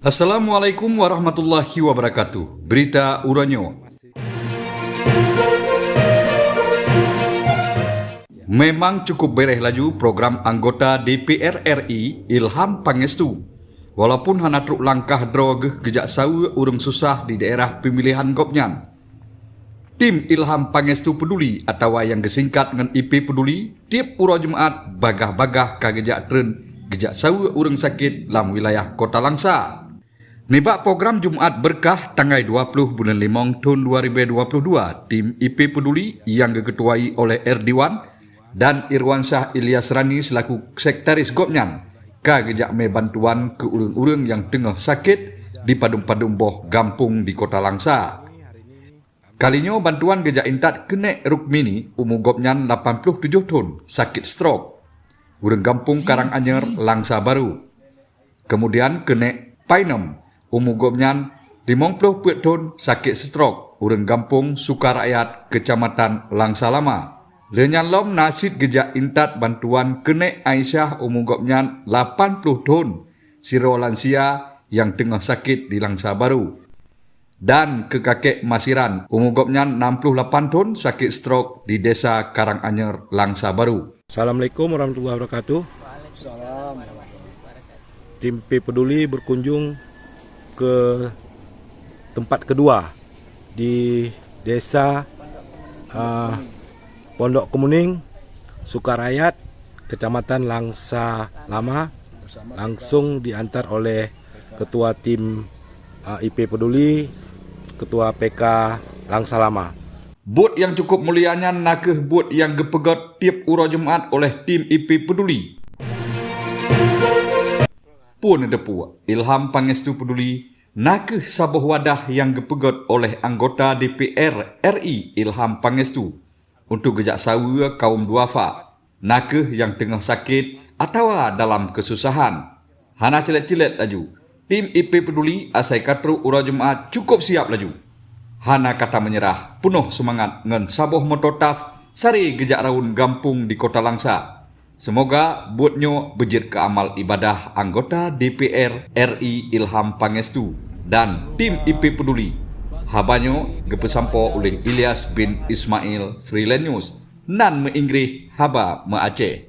Assalamualaikum warahmatullahi wabarakatuh. Berita Uranyo. Memang cukup bereh laju program anggota DPR RI Ilham Pangestu. Walaupun hana truk langkah drog gejak sawa urang susah di daerah pemilihan Gopnyan. Tim Ilham Pangestu Peduli atau yang disingkat dengan IP Peduli, tiap uro Jumaat bagah-bagah ka gejak tren gejak sawa urang sakit dalam wilayah Kota Langsa. Nibak program Jumaat Berkah tanggal 20 bulan 5 tahun 2022, tim IP Peduli yang diketuai oleh Erdiwan dan Irwansyah Ilyas Rani selaku Sekretaris Gopnyan ka gejak me bantuan ke urang-urang yang tengah sakit di padum-padum boh gampung di Kota Langsa. Kalinya bantuan gejak intat kene Rukmini umur Gopnyan 87 tahun sakit stroke. Urang gampung Karanganyar Langsa Baru. Kemudian kene Painem umur Gopnyan 50 tahun sakit stroke, urang gampung Sukarakyat, Kecamatan Langsa Lama. Lenyan lom nasid gejak intat bantuan kene Aisyah umur Gopnyan 80 tahun, siro lansia yang tengah sakit di Langsa Baru. Dan ke kakek Masiran umur Gopnyan 68 tahun sakit stroke di Desa Karanganyar Langsa Baru. Assalamualaikum warahmatullahi wabarakatuh. Tim P Peduli berkunjung ke tempat kedua di Desa Pondok Kemuning, Sukarakyat, Kecamatan Langsa Lama, langsung diantar oleh Ketua Tim IP Peduli, Ketua PK Langsa Lama. Bot yang cukup mulianya nakeh bot yang gepegot tiap uro Jumaat oleh tim IP Peduli. Pun depu Ilham Pangestu Peduli nakeh sabuh wadah yang gepegot oleh anggota DPR RI Ilham Pangestu untuk gejak sawa kaum duafa, nakeh yang tengah sakit atau dalam kesusahan. Hana cilet-cilet laju. Tim IP Peduli asai katru uro Jumaat cukup siap laju. Hana kata menyerah, penuh semangat ngen sabuh mototaf sari gejak raun gampung di Kota Langsa. Semoga buatnya bejit ke amal ibadah anggota DPR RI Ilham Pangestu dan tim IP Peduli. Habanyo gepesampo oleh Ilyas bin Ismail Freelance News nan meinggris haba me Aceh.